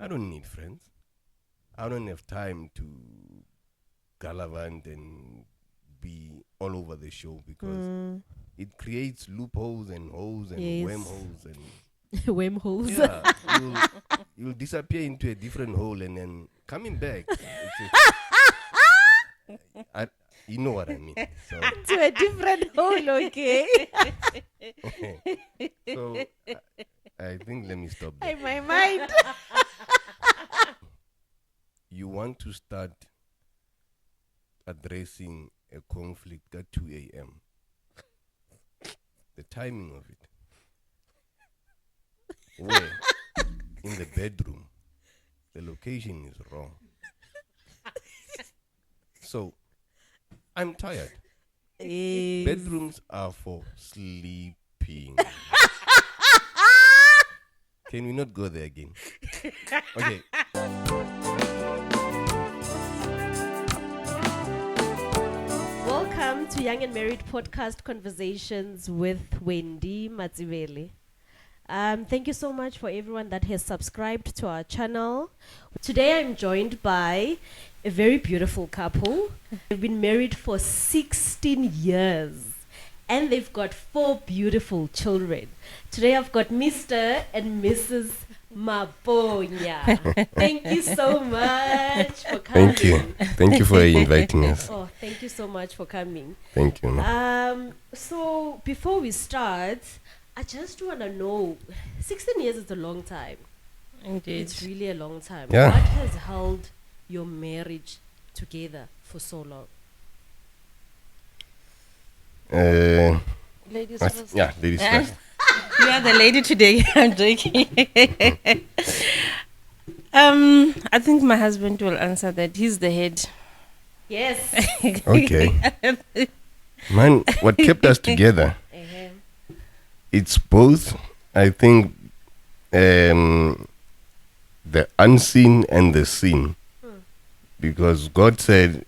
I don't need friends. I don't have time to gallivant and be all over the show because it creates loopholes and holes and wormholes and Wormholes. yeah, you'll disappear into a different hole and then coming back. You know what I mean. So, To a different hole, okay? so I think let me stop there. In my mind. You want to start addressing a conflict at 2 a.m. The timing of it. Where? In the bedroom. The location is wrong. So, I'm tired. Bedrooms are for sleeping. Can we not go there again? Okay. Welcome to Young and Married Podcast Conversations with Wendy Matsivele. Thank you so much for everyone that has subscribed to our channel. Today I'm joined by a very beautiful couple. They've been married for 16 years and they've got 4 beautiful children. Today I've got Mr. and Mrs. Maponya. Thank you so much for coming. Thank you. Thank you for inviting us. Oh, thank you so much for coming. Thank you. So before we start, I just want to know, 16 years is a long time. Indeed. It's really a long time. Yeah. What has held your marriage together for so long? Ladies first. Yeah, ladies first. You are the lady today. I'm joking. I think my husband will answer that. He's the head. Yes. Okay. Man, what kept us together? It's both, I think, the unseen and the seen. Because God said,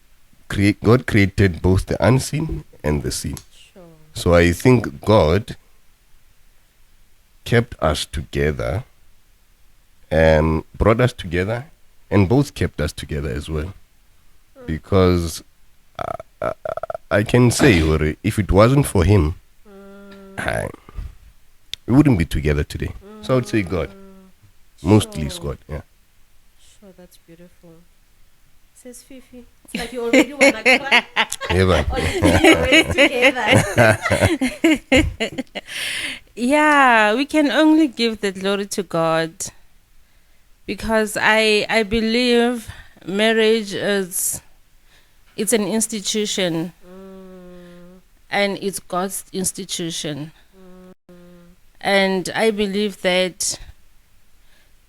God created both the unseen and the seen. Sure. So I think God kept us together, brought us together, and both kept us together as well. Because I can say, if it wasn't for Him, we wouldn't be together today. So I would say God. Mostly it's God, yeah. Sure, that's beautiful. Says Fifi. It's like you already want to cry. Yeah, man. Or you together. Yeah, we can only give the glory to God. Because I believe marriage it's an institution. And it's God's institution. And I believe that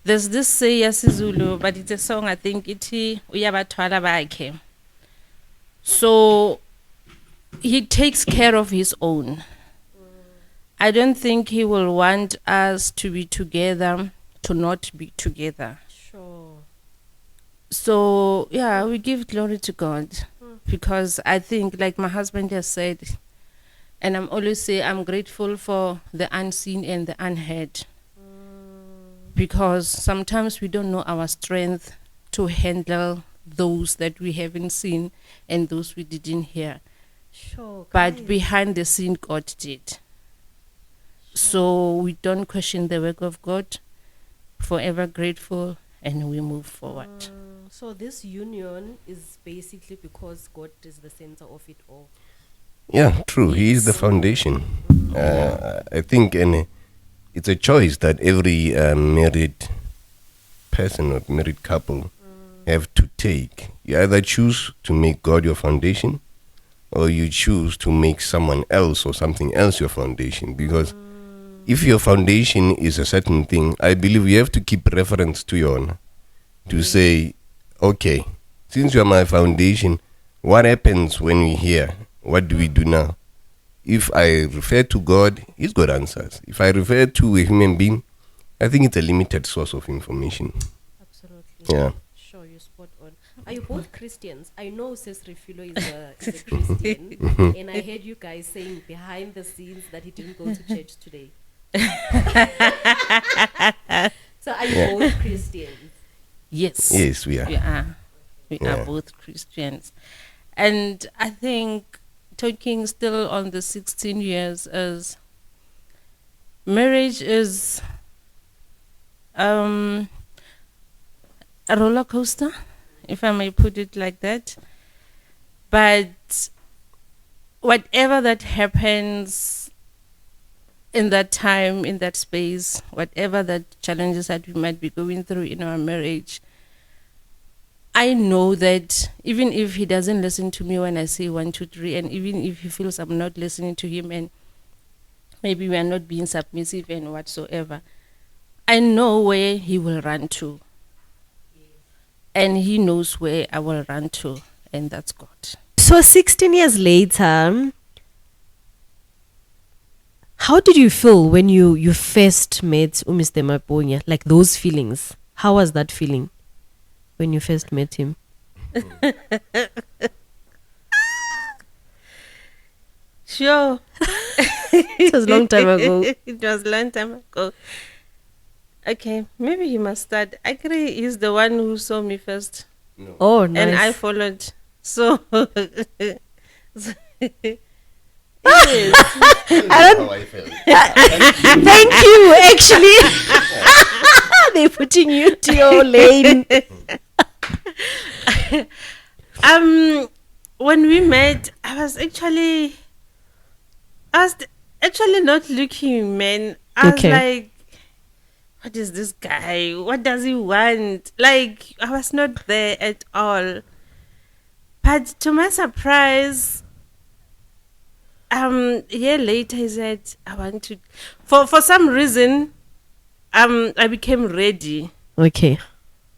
there's this say yasizulu, but it's a song I think iti uyabathwala bakhe. So He takes care of His own. I don't think He will want us to be together to not be together. Sure. So yeah, we give glory to God because I think, like my husband has said, and I'm always say I'm grateful for the unseen and the unheard. Because sometimes we don't know our strength to handle those that we haven't seen and those we didn't hear. Sure. But guys. behind the scene, God did. So we don't question the work of God. Forever grateful, and we move forward. So this union is basically because God is the center of it all. Yeah, true. He is the foundation. I think it's a choice that every married person or married couple have to take. You either choose to make God your foundation or you choose to make someone else or something else your foundation. Because if your foundation is a certain thing, I believe you have to keep reference to your own. To say, okay, since you are my foundation, what happens when we hear? What do we do now? If I refer to God, He's got answers. If I refer to a human being, I think it's a limited source of information. Absolutely. Yeah. Sure, you're spot on. Are you both Christians? I know Sis Refilo is a Christian, and I heard you guys saying behind the scenes that he didn't go to church today. So are you both Christians? Yes. Yes, we are. We are. We Yeah. are both Christians. And I think talking still on the 16 years as marriage is a roller coaster, if I may put it like that. But whatever that happens in that time, in that space, whatever that challenges that we might be going through in our marriage, I know that even if he doesn't listen to me when I say 1, 2, 3, and even if he feels I'm not listening to him and maybe we are not being submissive and whatsoever, I know where he will run to. And he knows where I will run to, and that's God. So 16 years later, how did you feel when you first met Mr. Maponya? Like those feelings. How was that feeling when you first met him? Sure. It was a long time ago. It was a long time ago. Okay, maybe he must start. Actually, he's the one who saw me first, No. Oh, nice. and I followed. So, yes. I don't know how I felt. Thank you, actually. They're putting you to your lane. When we met, I was actually not looking, man. I was Okay. like, what is this guy? What does he want? Like, I was not there at all. But to my surprise, a year later, he said, I want to, for some reason, I became ready. Okay.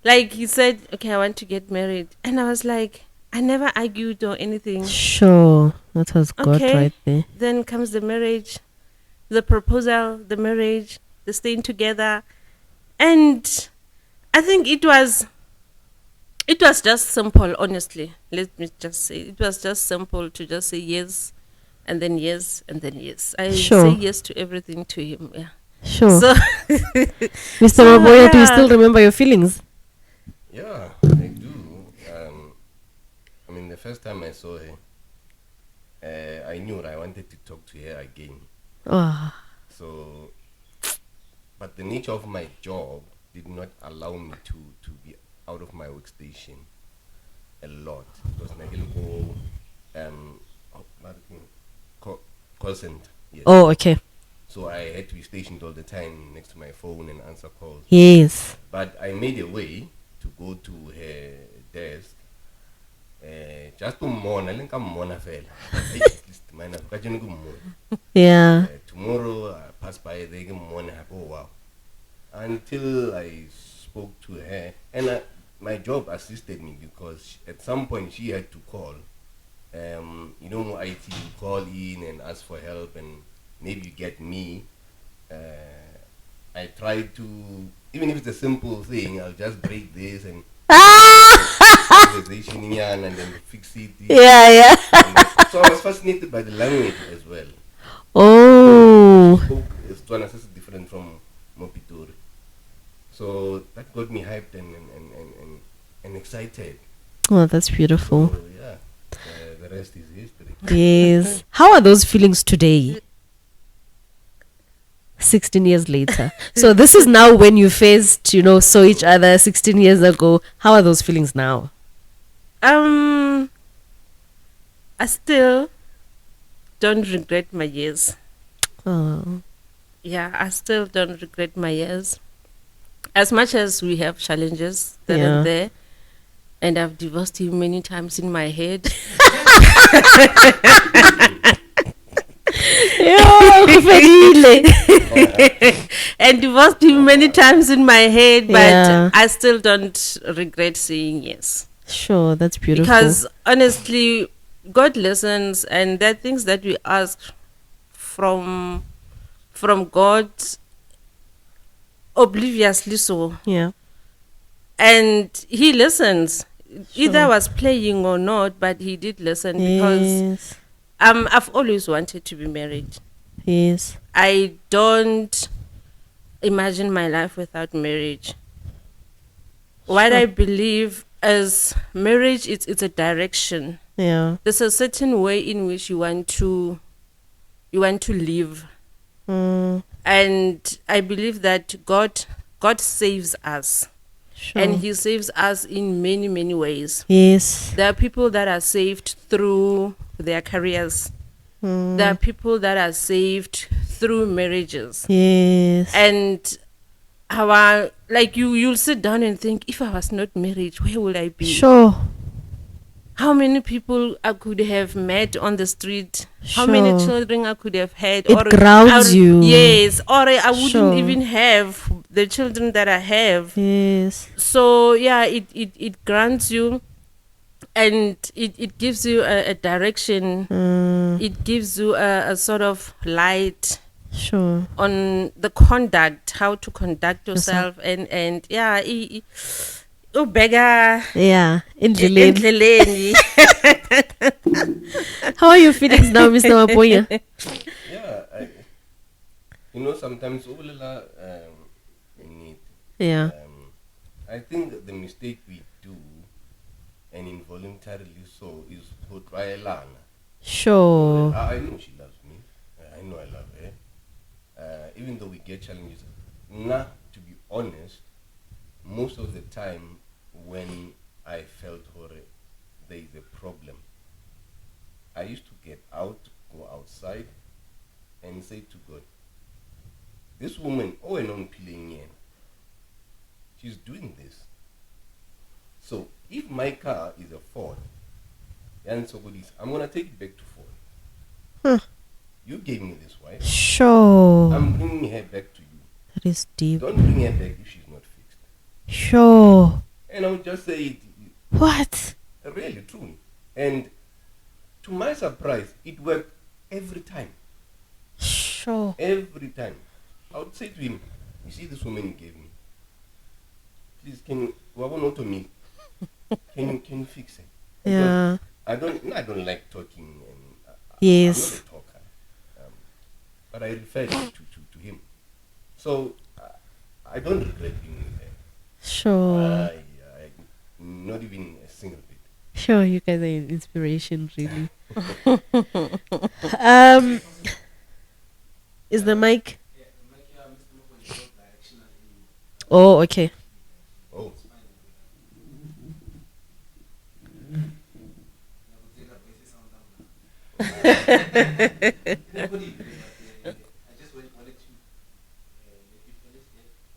Like, he said, okay, I want to get married. And I was like, I never argued or anything. Sure. That was God Okay. right there. Then comes the marriage, the proposal, the marriage, the staying together. And I think it was just simple, honestly. Let me just say, it was just simple to just say yes, and then yes, and then yes. I Sure. say yes to everything to him, yeah. Sure. So, Mr. so, Maponya, do you yeah. still remember your feelings? Yeah, I do. I mean, the first time I saw her, I knew I wanted to talk to her again. Oh, So, but the nature of my job did not allow me to be out of my workstation a lot. Because I can go, call center. Yes. oh, okay. So I had to be stationed all the time next to my phone and answer calls. Yes. But I made a way to go to her desk. Just to mourn, I think I'm mourn Yeah. tomorrow I pass by there mourn. Oh wow! Until I spoke to her, and my job assisted me because at some point she had to call. IT you call in and ask for help, and maybe you get me. I try to, even if it's a simple thing, I'll just break this and conversation and then fix it. Yeah. So I was fascinated by the language as well. Oh. Spoke Tswana is different from Mopitori. So that got me hyped and excited. Oh, that's beautiful. So yeah, the rest is history. Yes. How are those feelings today? 16 years later. So this is now when you first, saw each other 16 years ago. How are those feelings now? I still don't regret my years. Oh. Yeah, I still don't regret my years. As much as we have challenges that Yeah. are there, and I've divorced him many times in my head. And divorced him many times in my head, but Yeah. I still don't regret saying yes. Sure, that's beautiful. Because honestly, God listens, and there are things that we ask from God obliviously so, yeah. and He listens. Either I Sure. was playing or not, but He did listen because Yes. I've always wanted to be married. Yes. I don't imagine my life without marriage. what Sure. I believe as marriage, it's a direction. Yeah. There's a certain way in which you want to live, Mm, and I believe that God saves us, sure. and He saves us in many ways. Yes. There are people that are saved through their careers. There are people that are saved through marriages. Yes. And our, like, you'll sit down and think, if I was not married, where would I be? Sure. How many people I could have met on the street? How many Sure. children I could have had? It grounds you. Yes, or I wouldn't Sure. even have the children that I have. Yes. So yeah, it grants you, and it gives you a direction. It gives you a sort of light Sure. on the conduct, how to conduct yourself, and yeah, ubheka Yeah. Endleleni. endleleni. How are your feelings now, Mr. Maponya? Yeah, sometimes Ulela, Yeah. I think the mistake we do, and involuntarily so, is to try lana. Sure. I know she loves me. I know I love her. Even though we get challenges, to be honest, most of the time when I felt there is a problem, I used to go outside, and say to God, this woman, she's doing this. So if my car is a Ford, and so good is, I'm going to take it back to Ford. Huh. You gave me this wife. Sure. I'm bringing her back to you. That is deep. Don't bring her back if she's not fixed. Sure. And I would just say it What? really true. And to my surprise, it worked every time. Sure. Every time. I would say to him, you see this woman you gave me? Please, can you fix it? Yeah. I don't like talking. And Yes. I'm not a talker. But I refer to him. So I don't regret being with her. Sure. I not even a single bit. Sure, you guys are an inspiration, really. Is the mic? Oh, okay. Oh.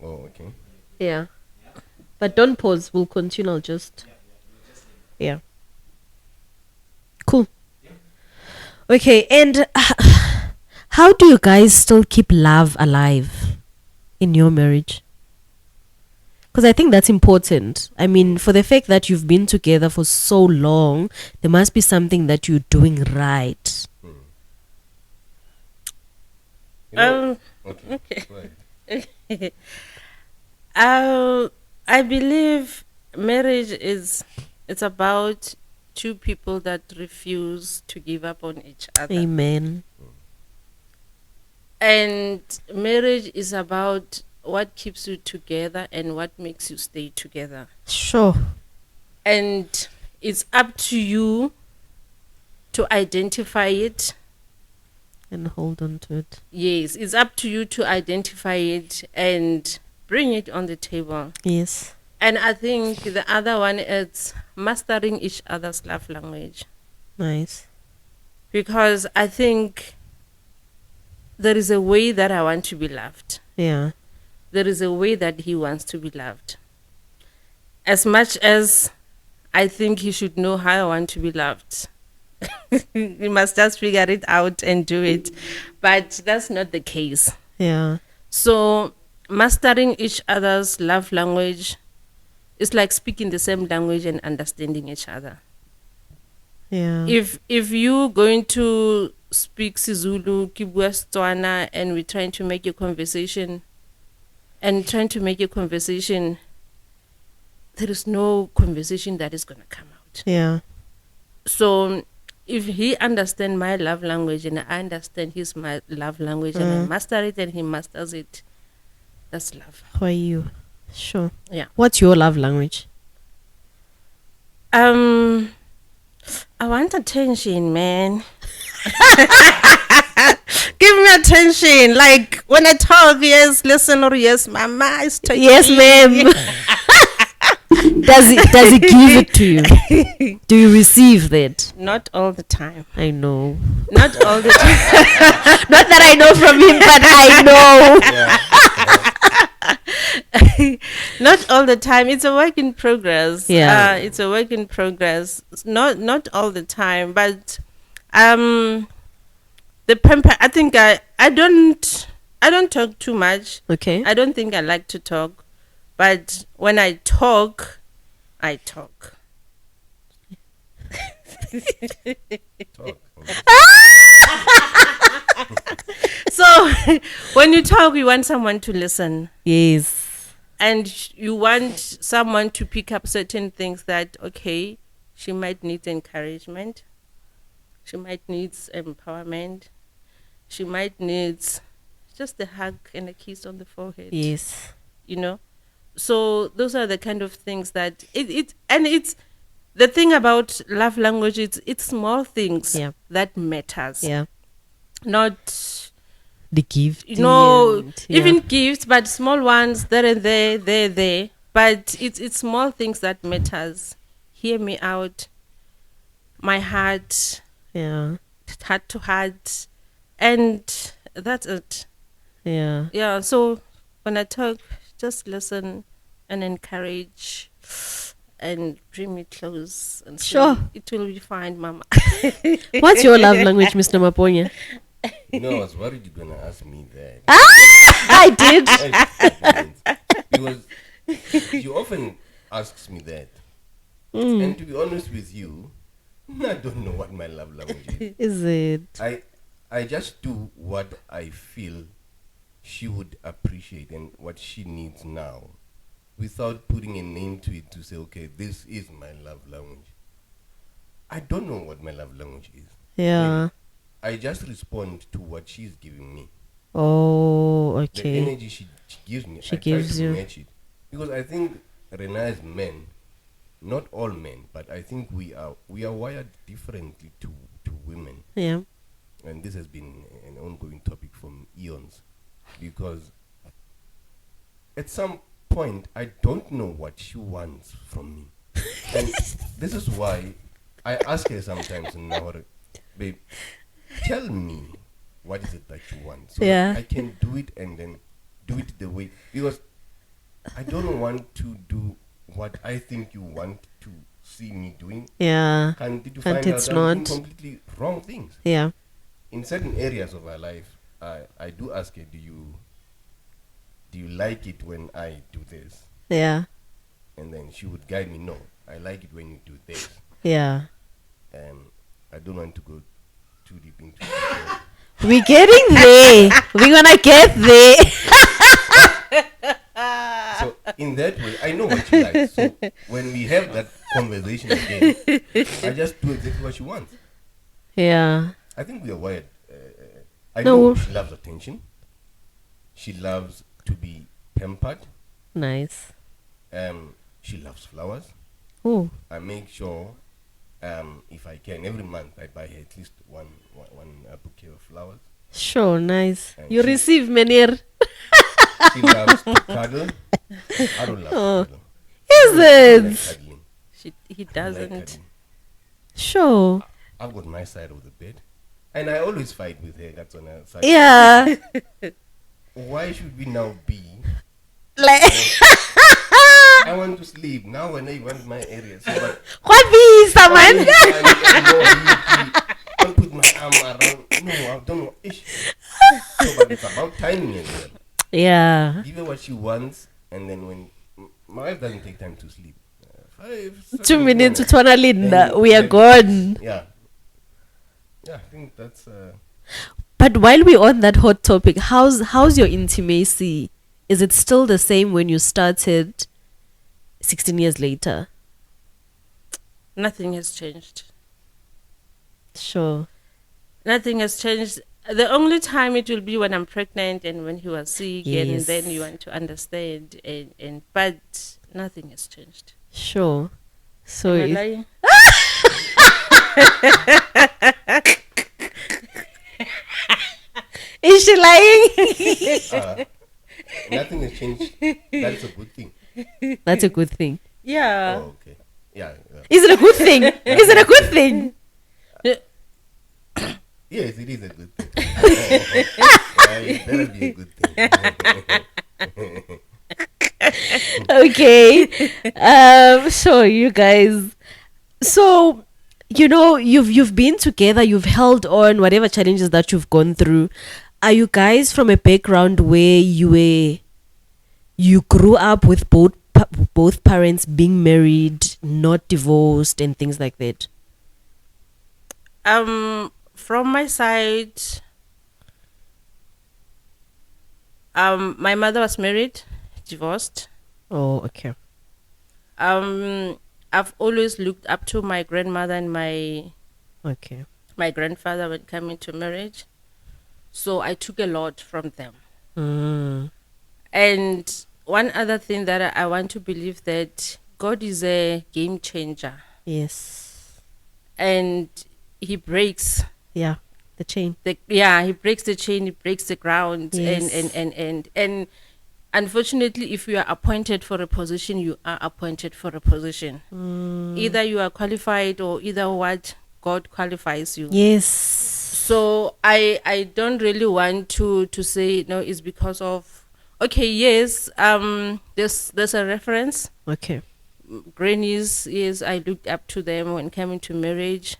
Oh, okay. Yeah. But don't pause. We'll continue. I'll just. Yeah. Cool. Okay. And how do you guys still keep love alive in your marriage? Because I think that's important. I mean, for the fact that you've been together for so long, there must be something that you're doing right. Okay. Okay. Go ahead. I believe marriage it's about two people that refuse to give up on each other. Amen. And marriage is about what keeps you together and what makes you stay together. Sure. And it's up to you to identify it. And hold on to it. Yes, it's up to you to identify it and bring it on the table. Yes. And I think the other one is mastering each other's love language. Nice. Because I think there is a way that I want to be loved. Yeah. There is a way that he wants to be loved. As much as I think he should know how I want to be loved. You must just figure it out and do it. But that's not the case. Yeah. So mastering each other's love language is like speaking the same language and understanding each other. Yeah. If you going to speak Sizulu, Kibwa Setswana, and we're trying to make a conversation, there is no conversation that is going to come out. Yeah. So if he understands my love language and I understand his love language and I master it and he masters it, that's love. How are you? Sure. Yeah. What's your love language? I want attention, man. Give me attention. Like when I talk, yes, listen, or yes, mama is talking. Yes, ma'am. Does it give it to you? Do you receive that? Not all the time. I know. Not all the time. Not that I know from him, but I know. Not all the time. It's a work in progress. Yeah. It's a work in progress. Not all the time, but the pamper. I think I don't talk too much. Okay. I don't think I like to talk, but when I talk, I talk. Talk. So when you talk, you want someone to listen. Yes. And you want someone to pick up certain things that, okay, she might need encouragement. She might need empowerment. She might need just a hug and a kiss on the forehead. Yes. You know? So those are the kind of things that it's the thing about love language, it's small things that matters. Yeah. Not the gift. Even gifts, but small ones there and there. But it's small things that matters. Hear me out. My heart. Yeah. Heart to heart. And that's it. Yeah. Yeah. So when I talk, just listen and encourage and bring me close and say, sure, it will be fine, Mama. What's your love language, Mr. Maponya? I was worried you're gonna ask me that. I did. Because she often asks me that. And to be honest with you, I don't know what my love language is. Is it? I just do what I feel she would appreciate and what she needs now, without putting a name to it to say, okay, this is my love language. I don't know what my love language is. Yeah. Really. I just respond to what she's giving me. Oh, okay. The energy she gives me, she I gives try to you. match it. Because I think Rena's men, not all men, but I think we are wired differently to women. Yeah. And this has been an ongoing topic for eons. Because at some point, I don't know what she wants from me. And this is why I ask her sometimes, babe, tell me what is it that you want, so that I can do it and then do it the way, because I don't want to do what I think you want to see me doing. Yeah. And to find out I'm doing completely wrong things. Yeah. In certain areas of our life, I do ask her, do you like it when I do this? Yeah. And then she would guide me, no, I like it when you do this. Yeah. I don't want to go too deep into it. We're getting there. We're gonna get there. So in that way, I know what she likes. So when we have that conversation again, I just do exactly what she wants. Yeah. I think we are wired. I know she loves attention. She loves to be pampered. Nice. She loves flowers. Oh. I make sure, if I can, every month I buy her at least one bouquet of flowers. Sure, nice. And you receive many. She loves to cuddle. I don't love cuddle. Is it? He doesn't. Sure. I've got my side of the bed. And I always fight with her. That's on her side. Yeah. Why should we now be? Like. I want to sleep. Now when I want my area. So but what be someone? I'll put my arm around. No, I don't know. So but it's about timing as well. Yeah. Give her what she wants. And then when my wife doesn't take time to sleep. 2 minutes to Twana Linda. We are gone. Yeah. Yeah, I think that's. But while we're on that hot topic, how's your intimacy? Is it still the same when you started 16 years later? Nothing has changed. Sure. Nothing has changed. The only time it will be when I'm pregnant and when he was sick, and then you Yes. want to understand, and but nothing has changed. Sure. So Am I if lying? is she lying? Nothing has changed. That's a good thing. That's a good thing. Yeah. Oh, okay. Yeah. Is it a good thing? Is it a good thing? Yes, it is a good thing. It better be a good thing. Okay. So you guys, so you've been together, you've held on whatever challenges that you've gone through. Are you guys from a background where you grew up with both parents being married, not divorced, and things like that? From my side, my mother was married, divorced. Oh, okay. I've always looked up to my grandmother and Okay. my grandfather when coming to marriage. So I took a lot from them. Mm. And one other thing that I want to believe, that God is a game changer, Yes. and he breaks Yeah. The chain. he breaks the chain, he breaks the ground. Yes. And unfortunately, if you are appointed for a position, you are appointed for a position. Either you are qualified, or either what God qualifies you. Yes. So I don't really want to say no, it's because of, okay, yes, there's a reference. Okay. Grannies, yes, I looked up to them when coming to marriage,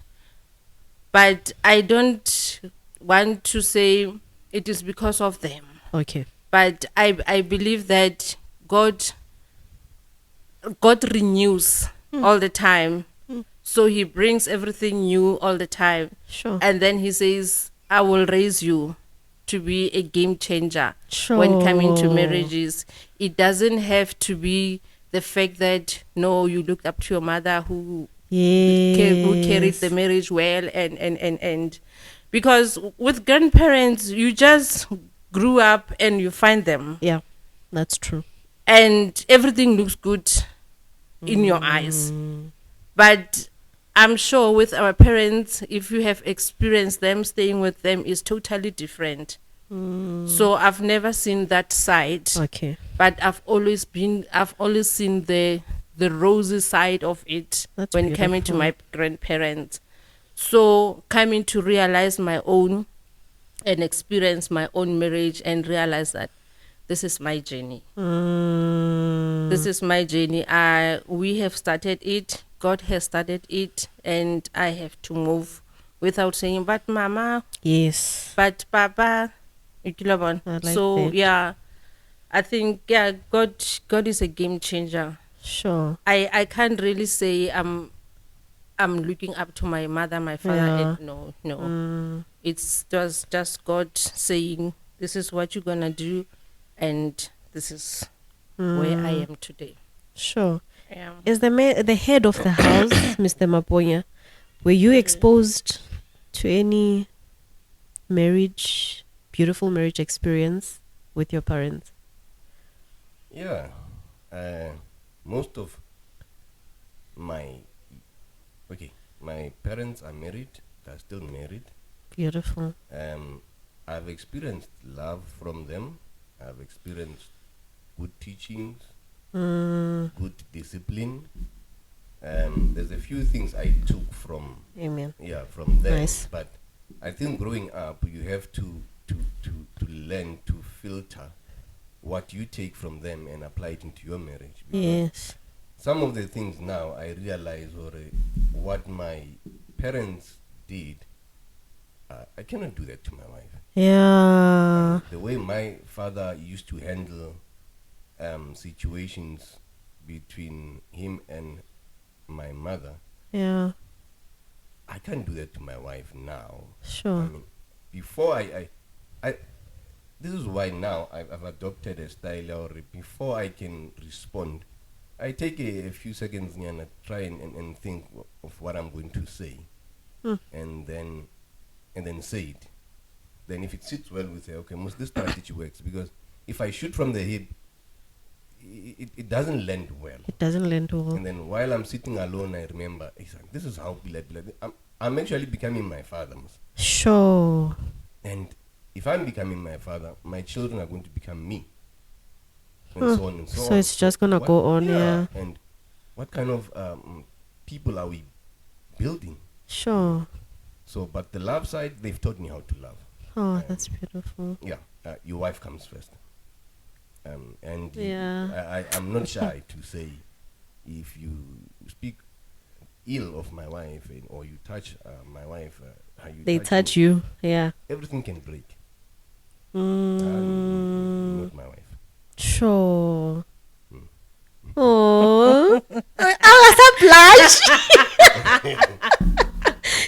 but I don't want to say it is because of them. Okay. But I believe that God renews all the time. So he brings everything new all the time. Sure. And then he says, I will raise you to be a game changer Sure. when coming to marriages. It doesn't have to be the fact that, no, you looked up to your mother who carried the marriage well, and because with grandparents, you just grew up and you find them, Yeah, that's true. and everything looks good in your eyes. But I'm sure with our parents, if you have experienced them, staying with them is totally different. So I've never seen that side, Okay. but I've always seen the rosy side of it. That's when coming to beautiful. my grandparents. So coming to realize my own and experience my own marriage, and realize that this is my journey. This is my journey. We have started it. God has started it, and I have to move without saying, but mama, Yes. but papa. I like So that. yeah, I think God is a game changer. Sure. I can't really say I'm looking up to my mother, my father. Yeah. No. It's just God saying, this is what you're gonna do, and this is where I am today. Sure. Yeah. As the head of the house, Mr. Maponya, were you exposed to any beautiful marriage experience with your parents? Yeah. Most of my parents are married. They're still married. Beautiful. I've experienced love from them. I've experienced good teachings, good discipline. There's a few things I took from Amen. from them. Nice. But I think growing up, you have to learn to filter what you take from them and apply it into your marriage. Because Yes. some of the things now I realize, or what my parents did, I cannot do that to my wife. Yeah. The way my father used to handle situations between him and my mother, Yeah. I can't do that to my wife now. Sure. I mean, before I this is why now I've adopted a style, or before I can respond, I take a few seconds and try and think of what I'm going to say, and then say it. then if it sits well with her, okay, must this strategy works? Because if I shoot from the hip, it doesn't land well. It doesn't land well. And then while I'm sitting alone, I remember, this is how I'm actually becoming my father. Sure. And if I'm becoming my father, my children are going to become me. And so on and so on. So it's just going to go on, yeah. And what kind of people are we building? Sure. So, but the love side, they've taught me how to love. Oh, that's beautiful. Yeah, your wife comes first. And Yeah. I'm not shy to say, if you speak ill of my wife or you touch my wife, how you They touch you, yeah. everything can break. Mm, Not my wife. sure. Oh, I was a blush.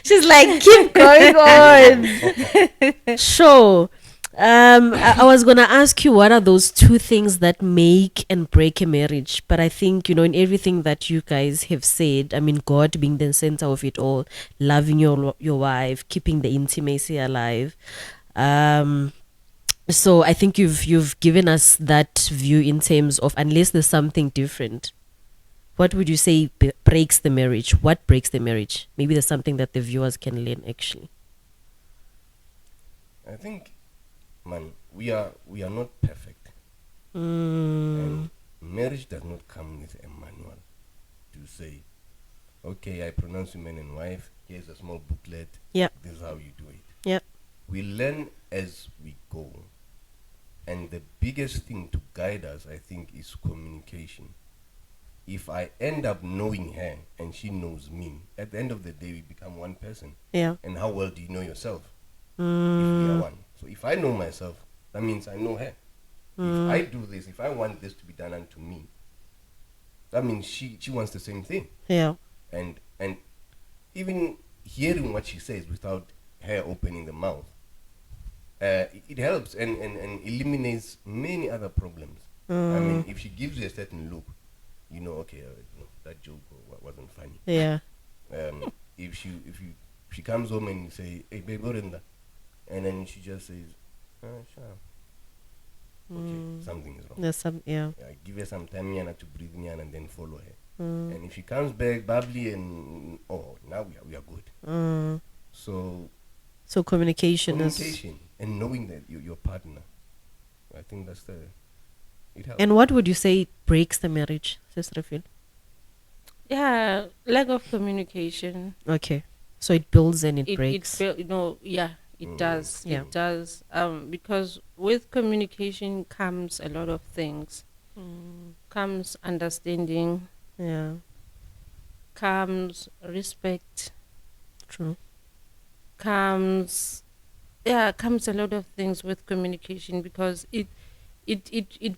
She's like, keep going on. Sure. I was gonna ask you, what are those two things that make and break a marriage? But I think, in everything that you guys have said, I mean, God being the center of it all, loving your wife, keeping the intimacy alive. So I think you've given us that view in terms of, unless there's something different, what would you say breaks the marriage? What breaks the marriage? Maybe there's something that the viewers can learn actually. I think, man, we are not perfect. Mm, And marriage does not come with a manual to say, okay, I pronounce you man and wife, here's a small booklet, yeah, this is how you do it. yeah, We learn as we go. And the biggest thing to guide us, I think, is communication. If I end up knowing her and she knows me, at the end of the day, we become one person. yeah. And how well do you know yourself? If we are Mm, one. So if I know myself, that means I know her. If I do this, if I want this to be done unto me, that means she wants the same thing. yeah, And even hearing what she says without her opening the mouth, it helps and eliminates many other problems. I mean, if she gives you a certain look, okay, that joke wasn't funny. yeah. If she comes home and you say, hey babe, what in that? And then she just says, sure. Okay, something is wrong. There's some, yeah. Give her some time Yana, to breathe Yana, and then follow her. And if she comes back bubbly and now we are good. So Communication is. and knowing that your partner, I think that's it helps. And what would you say breaks the marriage, Sister Phil? Yeah, lack of communication. Okay, so it builds and it breaks. It does. Yeah. It does. Because with communication comes a lot of things. Comes understanding, Yeah, comes respect, true. comes a lot of things with communication, because it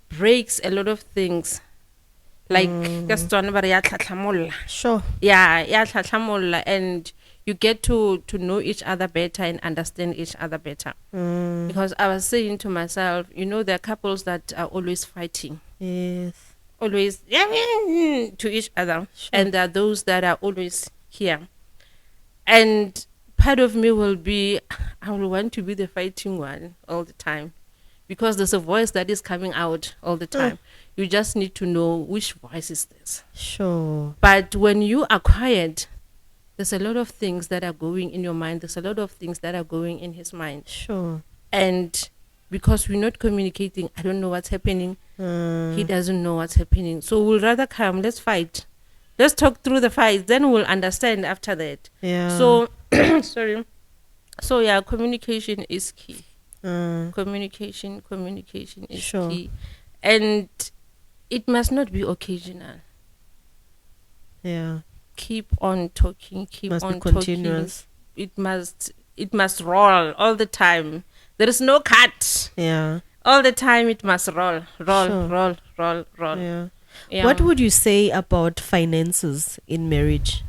breaks a lot of things. Like Sure. and you get to know each other better and understand each other better. Because I was saying to myself, there are couples that are always fighting, Yes. always to each other, and there are those that are always here. And part of me will be, I will want to be the fighting one all the time, because there's a voice that is coming out all the time. You just need to know which voice is this. Sure. But when you are quiet, there's a lot of things that are going in your mind. There's a lot of things that are going in his mind. Sure. And because we're not communicating, I don't know what's happening. He doesn't know what's happening. So we'll rather come, let's fight. Let's talk through the fight. Then we'll understand after that. Yeah. So, sorry. So, yeah, communication is key. Communication is Sure. key. And it must not be occasional. Yeah. Keep on talking, keep Must be on continuous. talking. It must roll all the time. There is no cut. Yeah. All the time it must roll. Sure. Roll. Yeah. Yeah. What would you say about finances in marriage?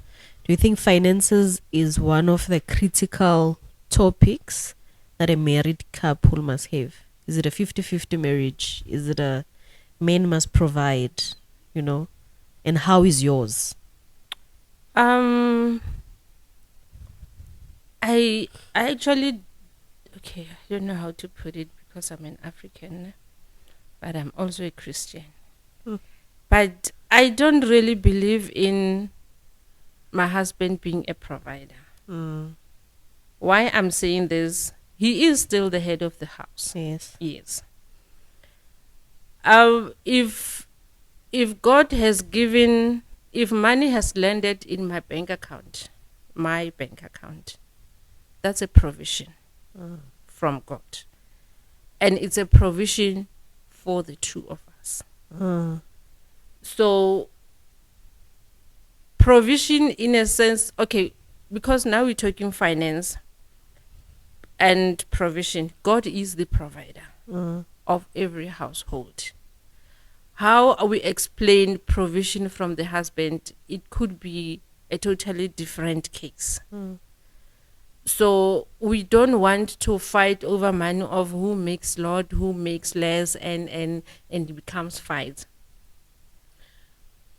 Do you think finances is one of the critical topics that a married couple must have? Is it a 50-50 marriage? Is it a man must provide, And how is yours? I actually okay, I don't know how to put it because I'm an African, but I'm also a Christian. Mm. But I don't really believe in my husband being a provider. Mm. Why I'm saying this, he is still the head of the house. Yes. Yes. If God has given, if money has landed in my bank account, that's a provision from God. And it's a provision for the two of us. Mm. So, provision in a sense, okay, because now we're talking finance and provision. God is the provider of every household. How we explain provision from the husband, it could be a totally different case. So we don't want to fight over money of who makes lot, who makes less, and it becomes fight.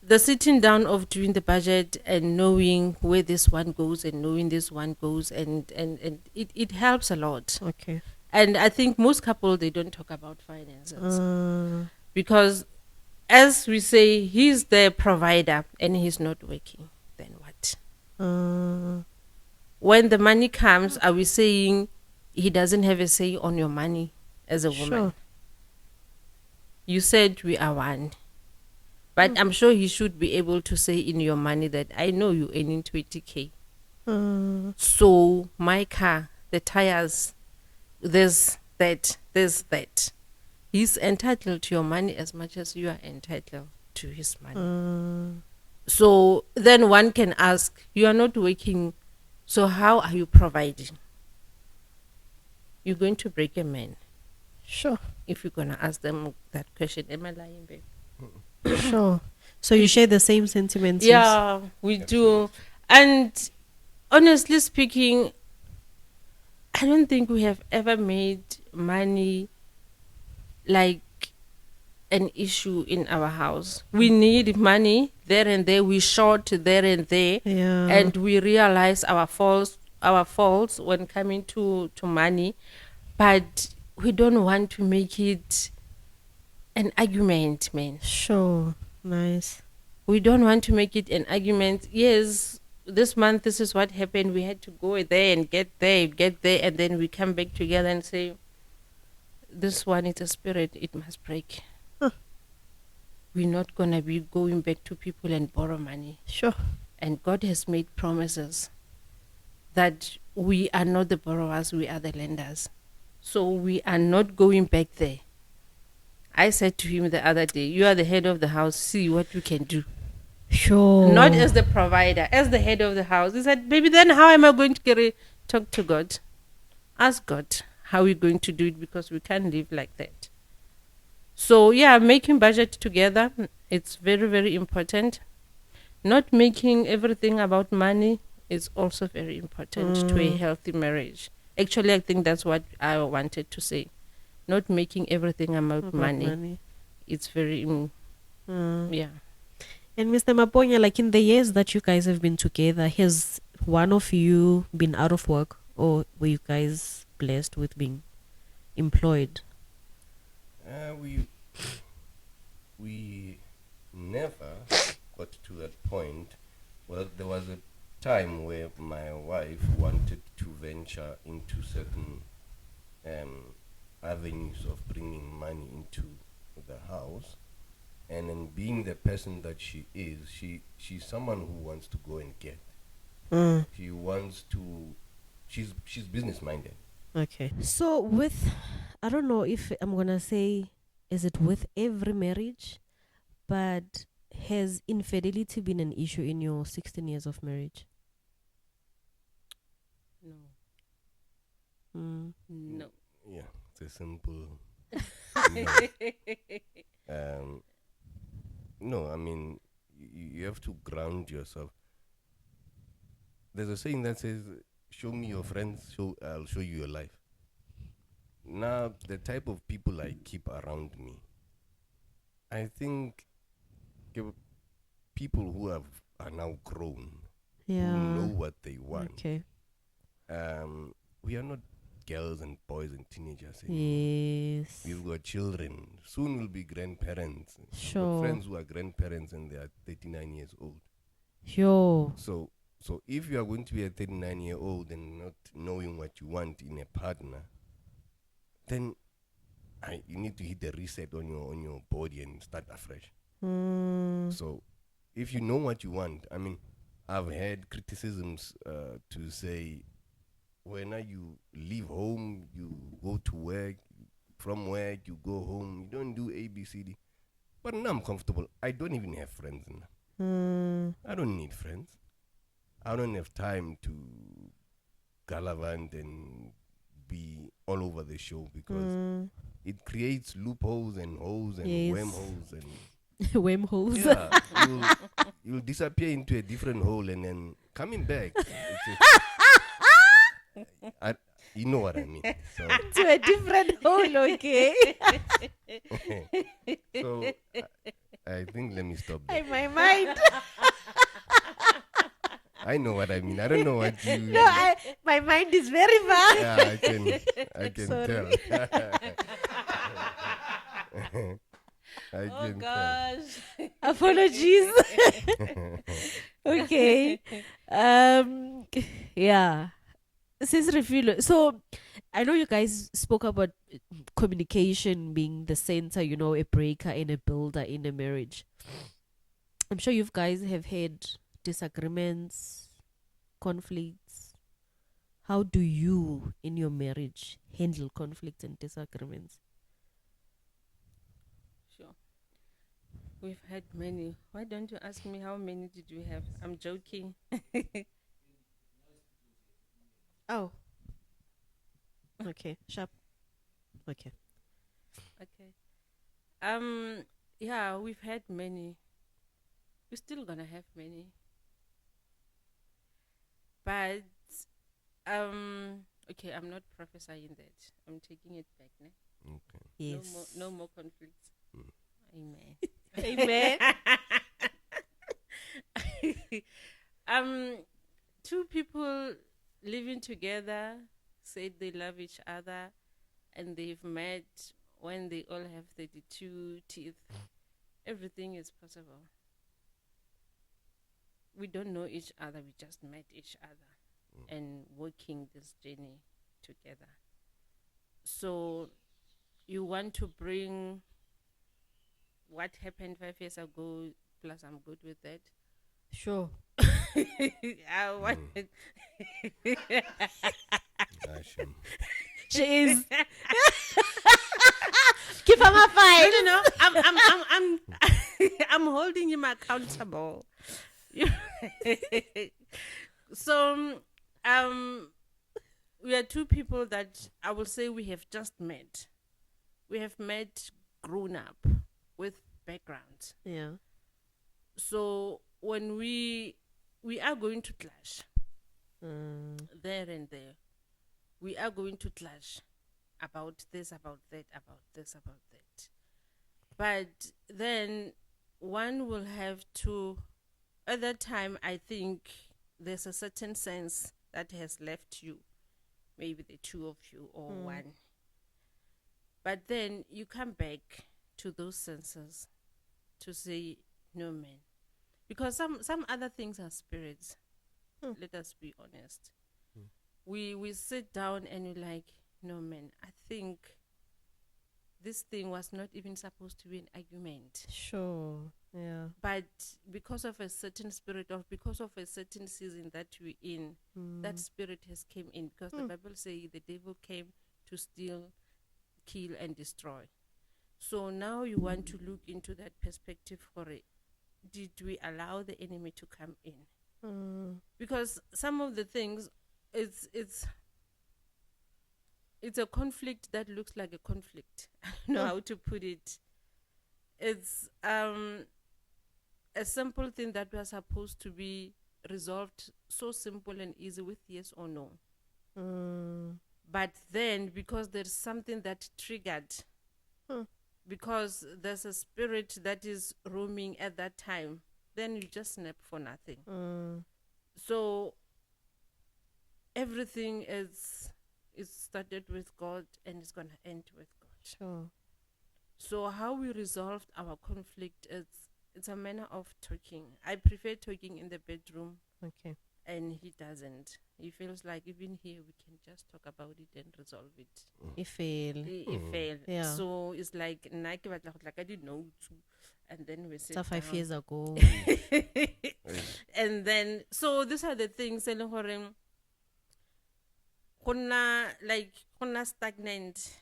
The sitting down of doing the budget and knowing where this one goes and knowing this one goes and it helps a lot. Okay. And I think most couples, they don't talk about finances Mm. because, as we say, he's the provider and he's not working. Then what? Mm. When the money comes, are we saying he doesn't have a say on your money as a woman? Sure. You said we are one. But I'm sure he should be able to say in your money that I know you're earning 20K. Mm. So my car, the tires, there's that. He's entitled to your money as much as you are entitled to his money. Mm. So then one can ask, you are not working, so how are you providing? You're going to break a man Sure. if you're going to ask them that question. Am I lying, babe? Sure. So you share the same sentiments? Yeah, we do. And honestly speaking, I don't think we have ever made money like an issue in our house. We need money there and there. We short there and there. Yeah. And we realize our faults when coming to money. But we don't want to make it an argument, man. Sure. Nice. We don't want to make it an argument. Yes, this month this is what happened. We had to go there and get there, and then we come back together and say, this one is a spirit, it must break. Huh. We're not gonna be going back to people and borrow money. Sure. And God has made promises that we are not the borrowers, we are the lenders. So we are not going back there. I said to him the other day, you are the head of the house, see what you can do. Sure. Not as the provider, as the head of the house. He said, baby, then how am I going to talk to God? Ask God how we're going to do it, because we can't live like that. So yeah, making budget together, it's very, very important. Not making everything about money is also very important to a healthy marriage. Actually, I think that's what I wanted to say. Not making everything about money. It's very, yeah. And Mr. Maponya, like in the years that you guys have been together, has one of you been out of work, or were you guys blessed with being employed? We never got to that point. Well, there was a time where my wife wanted to venture into certain avenues of bringing money into the house, and then being the person that she is, she's someone who wants to go and get. She wants to. She's business minded. Okay. So with, I don't know if I'm gonna say, is it with every marriage, but has infidelity been an issue in your 16 years of marriage? No. No. Yeah, it's a simple. No. No, I mean, you have to ground yourself. There's a saying that says, "Show me your friends, I'll show you your life." Now, the type of people I keep around me, I think people who are now grown, who know what they want. Okay. We are not girls and boys and teenagers. Yes. We've got children. Soon we'll be grandparents. Got Sure. friends who are grandparents and they are 39 years old. Yo. So if you are going to be a 39-year-old and not knowing what you want in a partner, then you need to hit the reset on your body and start afresh. So if you know what you want, I mean, I've had criticisms to say, when you leave home, you go to work, from work you go home, you don't do A, B, C, D. But now I'm comfortable. I don't even have friends now. I don't need friends. I don't have time to gallivant and be all over the show because it creates loopholes and holes and Yes. wormholes and Wormholes. yeah, you'll disappear into a different hole and then coming back. You know what I mean. So, To a different hole, okay? so I think let me stop there. In my mind. I know what I mean. I don't know what you. No, my mind is very far. Yeah, I can Sorry. tell. I Oh can tell. gosh. Apologies. Okay. Yeah. Since Refilo, so I know you guys spoke about communication being the center, a breaker and a builder in a marriage. I'm sure you guys have had disagreements, conflicts. How do you, in your marriage, handle conflicts and disagreements? Sure. We've had many. Why don't you ask me how many did we have? I'm joking. Oh. Okay. Sharp. Okay. Okay. Yeah, we've had many. We're still gonna have many. But okay, I'm not prophesying that. I'm taking it back, ne? Okay. Yes. No more conflicts. Amen. Amen. Two people living together said they love each other and they've met when they all have 32 teeth. Everything is possible. We don't know each other, we just met each other and working this journey together. So you want to bring what happened 5 years ago, plus I'm good with that. Sure. I want Asham. She is. Keep her my fine. no, I'm holding him accountable. So, we are two people that I will say we have just met. We have met grown up with backgrounds. Yeah. So when we are going to clash there and there, we are going to clash about this, about that, about this, about that. But then one will have to, at that time, I think there's a certain sense that has left you, maybe the two of you or one. But then you come back to those senses to say, no, man. Because some other things are spirits. Let us be honest. We sit down and we're like, no, man, I think this thing was not even supposed to be an argument. Sure. Yeah. But because of a certain spirit, or because of a certain season that we're in, that spirit has came in. Because the Bible says the devil came to steal, kill, and destroy. So now you want to look into that perspective for it. Did we allow the enemy to come in? Because some of the things, it's a conflict that looks like a conflict. I don't know how to put it. It's a simple thing that was supposed to be resolved so simple and easy with yes or no. But then because there's something that triggered, because there's a spirit that is roaming at that time, then you just snap for nothing. So everything is it started with God and it's gonna end with God. Sure. So how we resolved our conflict is it's a manner of talking. I prefer talking in the bedroom, Okay. and he doesn't. He feels like even here we can just talk about it and resolve it. If fail. He failed. Yeah. So it's like like I didn't know to, and then we sit It's 5 down. years ago. And then so these are the things and like stagnant.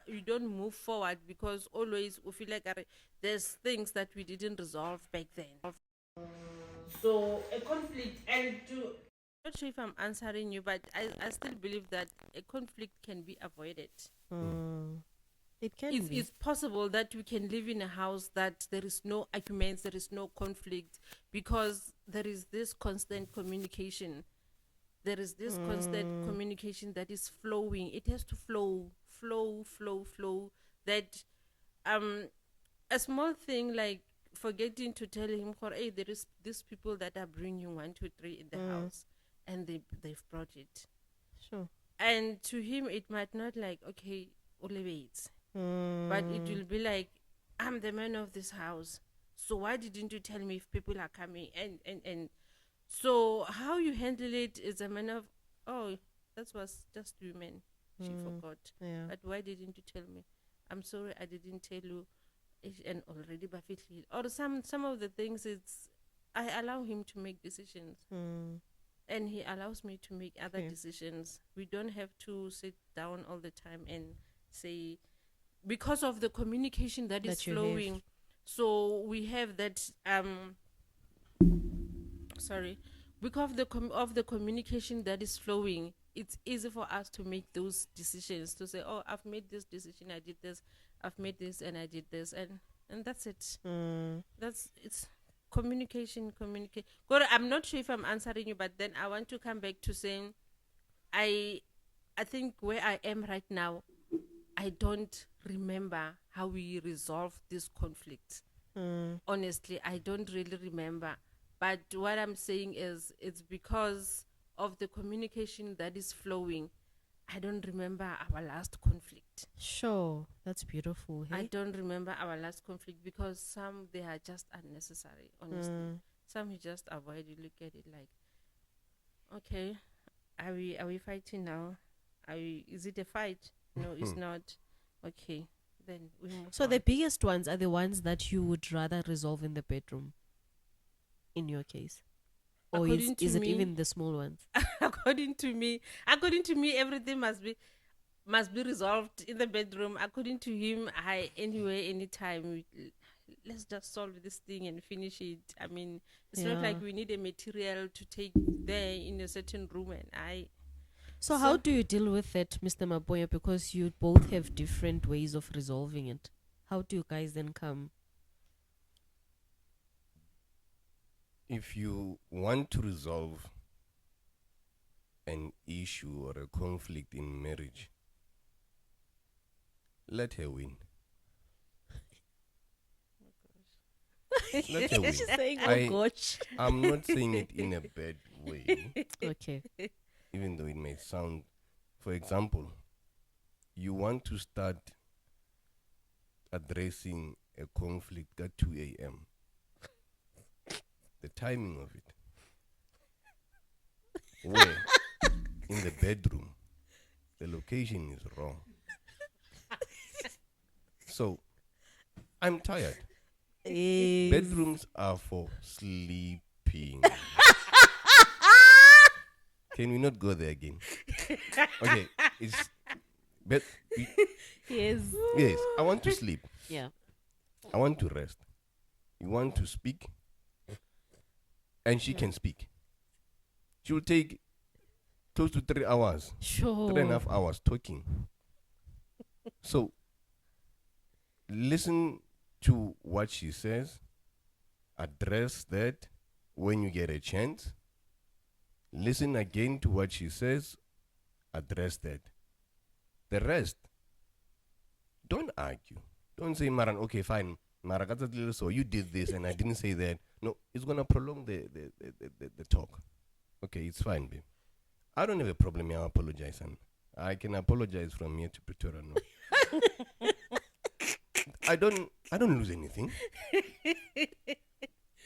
You don't move forward because always we feel like there's things that we didn't resolve back then. So a conflict, and to not sure if I'm answering you, but I still believe that a conflict can be avoided. It can It's, be. it's possible that we can live in a house that there is no arguments, there is no conflict, because there is this constant communication. There is this constant communication that is flowing. It has to flow. That a small thing like forgetting to tell him, hey, there is these people that are bringing 1, 2, 3 in the house, and they've brought it. Sure. And to him, it might not like, okay, wait, but it will be like, I'm the man of this house, so why didn't you tell me if people are coming? And so how you handle it is a matter of, oh, that was just women. She forgot. Yeah. But why didn't you tell me? I'm sorry, I didn't tell you. And already, or some of the things, it's I allow him to make decisions, and he allows me to make other decisions. We don't have to sit down all the time and say, because of the communication that is you flowing. have. So we have that sorry, because of the communication that is flowing, it's easy for us to make those decisions, to say, oh, I've made this decision, I did this, I've made this and I did this, and that's it. It's communication. God, I'm not sure if I'm answering you, but then I want to come back to saying I think where I am right now, I don't remember how we resolved this conflict. Honestly, I don't really remember. But what I'm saying is, it's because of the communication that is flowing. I don't remember our last conflict. Sure. That's beautiful. Hey? I don't remember our last conflict because some, they are just unnecessary, honestly. Some you just avoid, you look at it like, okay, are we fighting now? Is it a fight? No, it's not. Okay, then we move So on. the biggest ones are the ones that you would rather resolve in the bedroom, in your case? Or According to is it me- even the small ones? according to me, everything must be resolved in the bedroom. According to him, anytime, let's just solve this thing and finish it. I mean, it's not Yeah. like we need a material to take there in a certain room, and So how do you deal with it, Mr. Maponya? Because you both have different ways of resolving it. How do you guys then come? If you want to resolve an issue or a conflict in marriage, let her win. Let her win. She's saying, I- oh gosh. I'm not saying it in a bad way, Okay. even though it may sound. For example, you want to start addressing a conflict at 2 a.m. The timing of it. Where? In the bedroom. The location is wrong. So, I'm tired. Bedrooms are for sleeping. Can we not go there again? Okay, it's bed. Yes. Yes, I want to sleep. Yeah. I want to rest. You want to speak, and she can speak. She will take close to 3 hours, Sure. 3.5 hours talking. So, listen to what she says, address that when you get a chance. Listen again to what she says, address that. The rest, don't argue. Don't say, Maran, okay, fine. Marakata, so you did this and I didn't say that. No, it's going to prolong the talk. Okay, it's fine, babe. I don't have a problem. I apologize, son. I can apologize from here to Pretoria. No, I don't lose anything.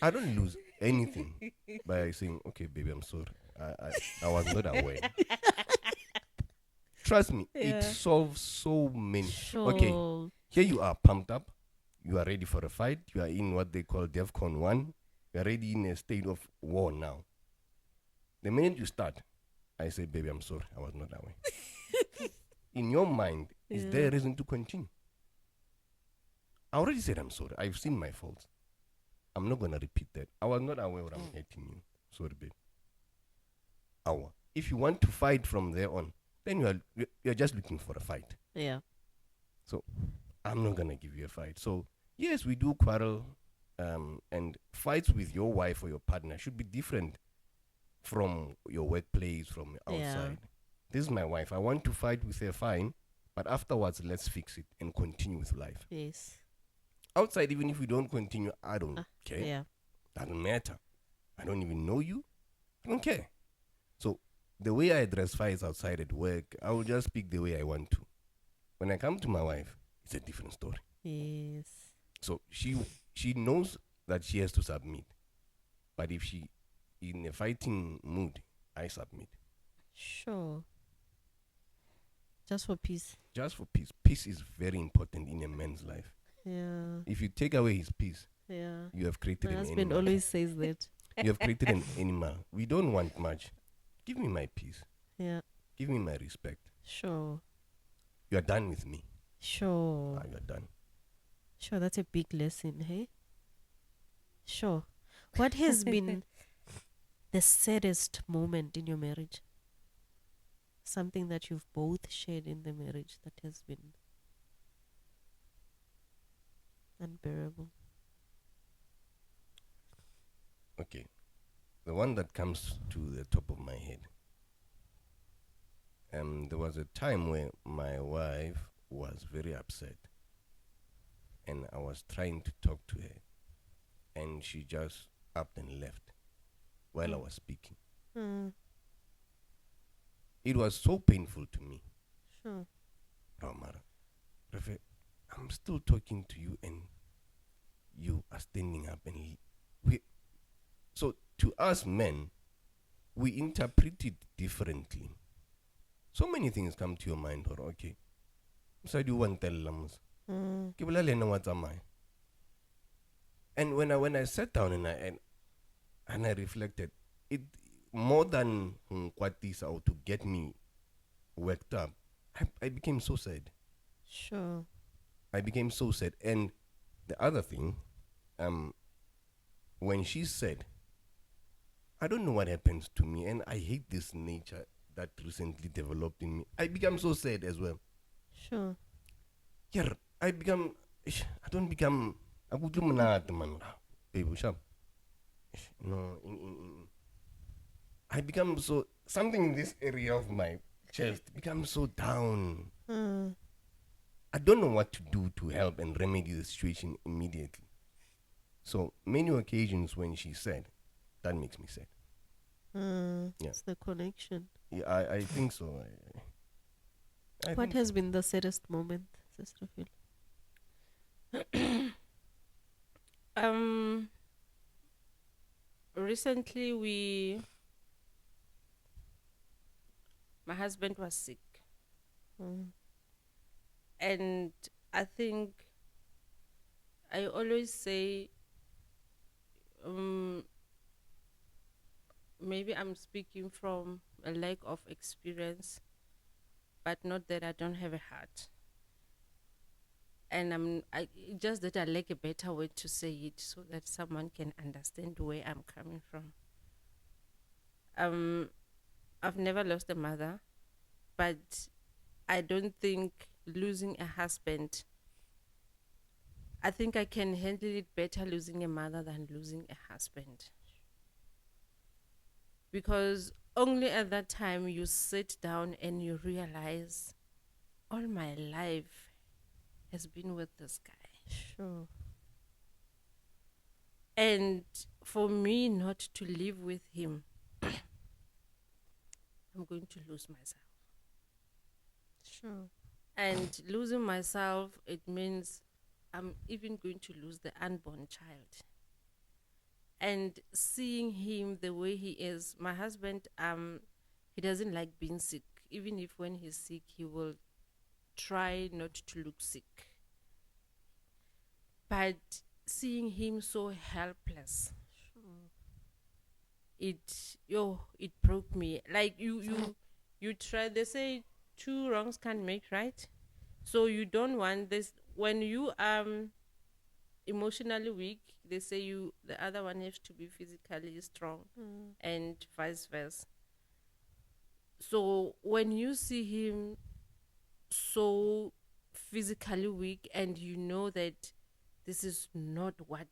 I don't lose anything by saying, okay, baby, I'm sorry. I was not aware. Trust me, it solves so many. Sure. Okay, here you are pumped up. You are ready for a fight. You are in what they call DEFCON 1. You are ready in a state of war now. The minute you start, I say, baby, I'm sorry. I was not aware. In your mind, is there a reason to continue? I already said I'm sorry. I've seen my faults. I'm not going to repeat that. I was not aware I'm hurting you. Sorry, babe. If you want to fight from there on, then you're just looking for a fight. Yeah. So I'm not going to give you a fight. So yes, we do quarrel, and fights with your wife or your partner should be different from your workplace, from outside. This is my wife. I want to fight with her, fine. But afterwards, let's fix it and continue with life. Yes. Outside, even if we don't continue, I don't care. Yeah. Doesn't matter. I don't even know you. I don't care. So the way I address fights outside at work, I will just speak the way I want to. When I come to my wife, it's a different story. Yes. So she knows that she has to submit. But if she in a fighting mood, I submit. Sure. Just for peace. Just for peace. Peace is very important in a man's life. Yeah. If you take away his peace, Yeah. you have created My an husband animal. always says that. You have created an animal. We don't want much. Give me my peace. Yeah. Give me my respect. Sure. You are done with me. Sure. You are done. Sure, that's a big lesson, hey? Sure. What has been the saddest moment in your marriage? Something that you've both shared in the marriage that has been unbearable. Okay. The one that comes to the top of my head. There was a time where my wife was very upset. And I was trying to talk to her. And she just up and left while I was speaking. It was so painful to me. Sure. Ramara, I'm still talking to you and you are standing up and so to us men, we interpret it differently. So many things come to your mind, or okay. So do you want to tell them? And when I sat down and I reflected, it more than what this out to get me worked up, I became so sad. Sure. I became so sad. And the other thing, when she said, I don't know what happens to me, and I hate this nature that recently developed in me. I become so sad as well. Sure. Yeah, I don't become. I would do man, baby, sharp. No, I become so something in this area of my chest becomes so down. I don't know what to do to help and remedy the situation immediately. So many occasions when she said, that makes me sad. It's the connection. Yeah, I think so. What has been the saddest moment, Sister Phil? Recently my husband was sick. And I think I always say, maybe I'm speaking from a lack of experience, but not that I don't have a heart. And just that I like a better way to say it so that someone can understand where I'm coming from. I've never lost a mother, but I don't think losing a husband, I think I can handle it better losing a mother than losing a husband. Because only at that time you sit down and you realize all my life has been with this guy. Sure. And for me not to live with him, I'm going to lose myself. Sure. And losing myself, it means I'm even going to lose the unborn child. And seeing him the way he is, my husband, he doesn't like being sick. Even if when he's sick, he will try not to look sick. But seeing him so helpless, Sure. it broke me. Like you try. They say two wrongs can't make right. So you don't want this when you emotionally weak. They say the other one has to be physically strong, and vice versa. So when you see him so physically weak, and you know that this is not what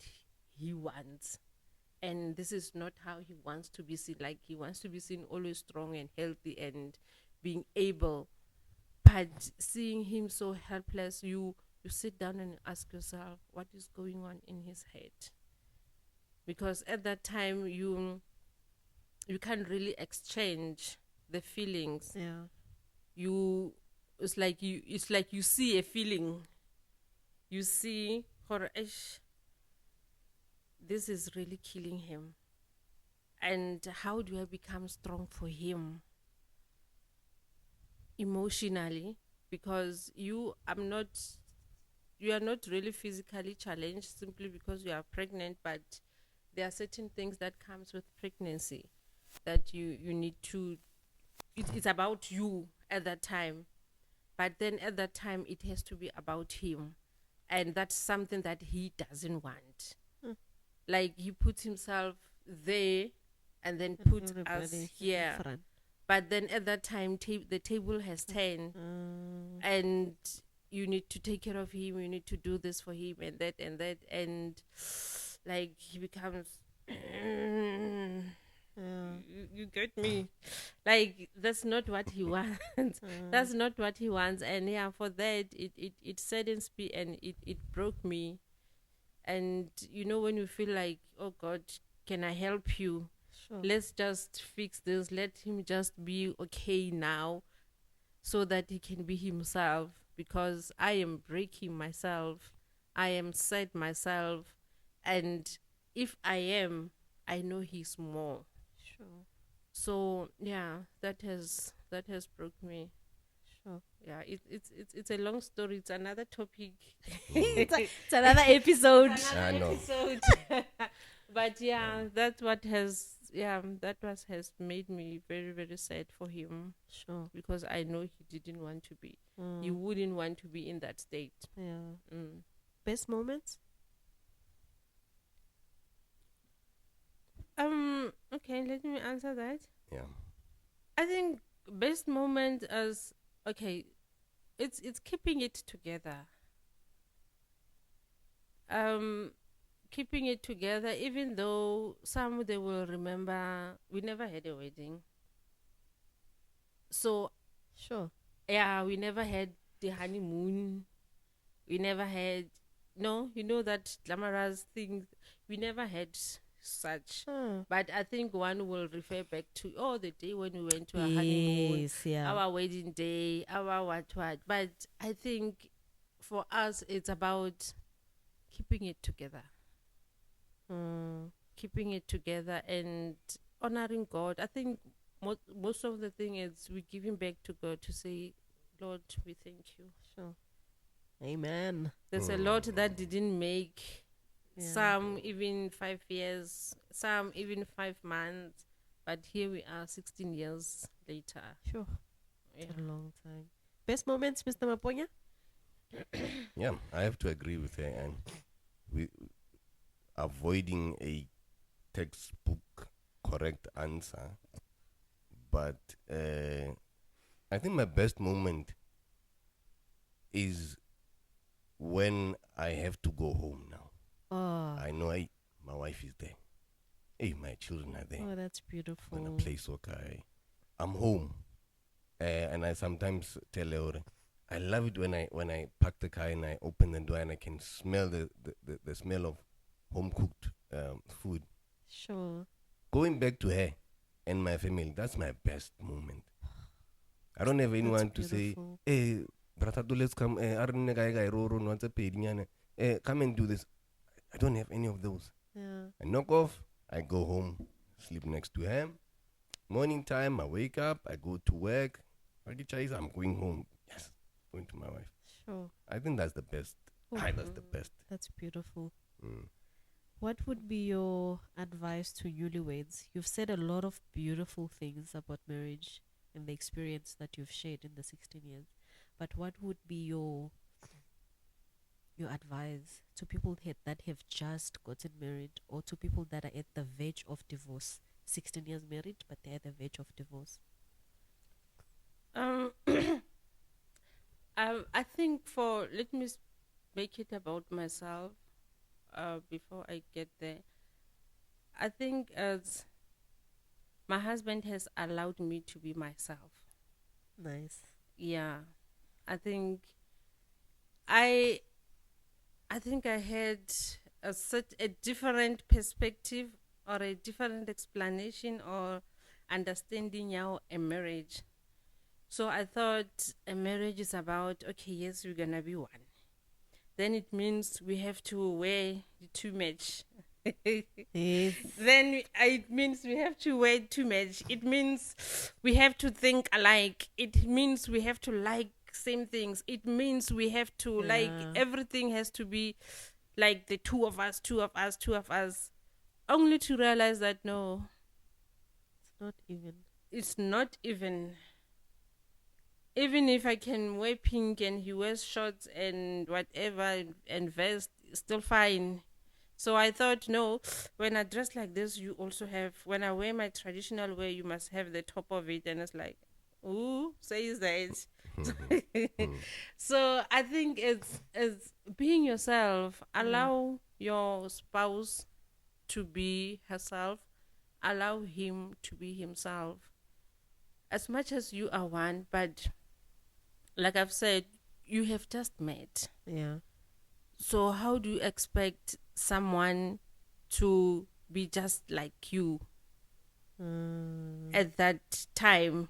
he wants, and this is not how he wants to be seen. Like he wants to be seen always strong and healthy and being able. But seeing him so helpless, you sit down and ask yourself what is going on in his head, because at that time you can't really exchange the feelings. Yeah. You it's like you see a feeling, you see horror, this is really killing him, and how do I become strong for him emotionally, because you are not really physically challenged simply because you are pregnant, but there are certain things that comes with pregnancy that you need to it's about you at that time, but then at that time it has to be about him, and that's something that he doesn't want. Like he puts himself there and then And put us everybody in here, front. but then at that time the table has turned, and you need to take care of him, you need to do this for him and that and that, and like he becomes Yeah. you get me, like that's not what he wants. That's not what he wants, and yeah, for that it saddens me, and it broke me. And you know, when you feel like, oh God, can I help you, Sure. let's just fix this, let him just be okay now, so that he can be himself, because I am breaking myself, I am sad myself, and if I am, I know he's more. Sure. So yeah, that has broke me. Sure. Yeah, it's a long story, it's another topic. It's another episode. I know. Episode. But yeah, that was has made me very, very sad for him, Sure. because I know he didn't want to be. He Mm. wouldn't want to be in that state. Yeah. Mm. Best moments? Okay, let me answer that. Yeah. I think best moment is, okay, it's keeping it together. Um Keeping it together, even though some they will remember we never had a wedding. So Sure. yeah, we never had the honeymoon. We never had, no, you know, that glamorous thing. We never had such. But I think one will refer back to, oh, the day when we went to our honeymoon, Yes, yeah. our wedding day, our what. But I think for us, it's about keeping it together. Keeping it together and honoring God. I think most of the thing is we giving back to God to say, Lord, we thank you. Sure. Amen. There's a lot that didn't make. Yeah. Some even 5 years, some even 5 months, but here we are 16 years later. Sure. Yeah. A long time. Best moments, Mr. Maponya? Yeah, I have to agree with her, and we avoiding a textbook correct answer, but I think my best moment is when I have to go home now. Oh, I know my wife is there. Hey, my children are there. oh, that's Gonna beautiful. play soccer. I'm home, and I sometimes tell her, I love it when I park the car and I open the door and I can smell the smell of home cooked food. Sure. Going back to her and my family, that's my best moment. I don't have anyone to beautiful. say, hey, Bratato, let's come. Come and do this. I don't have any of those. Yeah. I knock off, I go home, sleep next to him. Morning time, I wake up, I go to work. I'm going home. Yes, going to my wife. Sure. I think that's the best. Oh, That's the best. that's beautiful. Mm. What would be your advice to newlyweds? You've said a lot of beautiful things about marriage and the experience that you've shared in the 16 years. But what would be your advice to people that have just gotten married, or to people that are at the verge of divorce? 16 years married, but they're at the verge of divorce. Um, I think let me make it about myself before I get there. I think as my husband has allowed me to be myself. Nice. Yeah, I think I think I had a different perspective or a different explanation or understanding now a marriage. So I thought a marriage is about, okay, yes, we're gonna be one. Then it means we have to wear too much. Yes. Then it means we have to wear too much. It means we have to think alike. It means we have to like same things. It means we have to like Yeah. everything has to be like the two of us, two of us, two of us. Only to realize that no, It's not even. it's not even. Even if I can wear pink and he wears shorts and whatever and vest, still fine. So I thought, no, when I dress like this, you also have, when I wear my traditional wear, you must have the top of it. And it's like, ooh, says that. So I think it's being yourself. Allow your spouse to be herself. Allow him to be himself. As much as you are one, but like I've said, you have just met. Yeah. So how do you expect someone to be just like you at that time?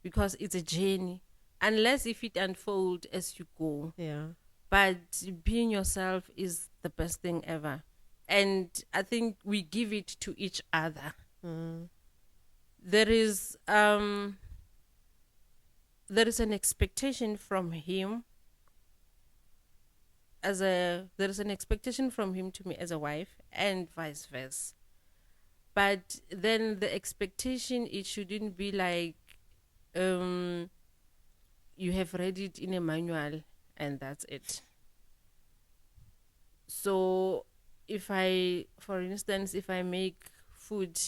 Because it's a journey. Unless if it unfolds as you go. Yeah. But being yourself is the best thing ever. And I think we give it to each other. There is an expectation from him there is an expectation from him to me as a wife, and vice versa. But then the expectation, it shouldn't be like you have read it in a manual and that's it. So for instance, if I make food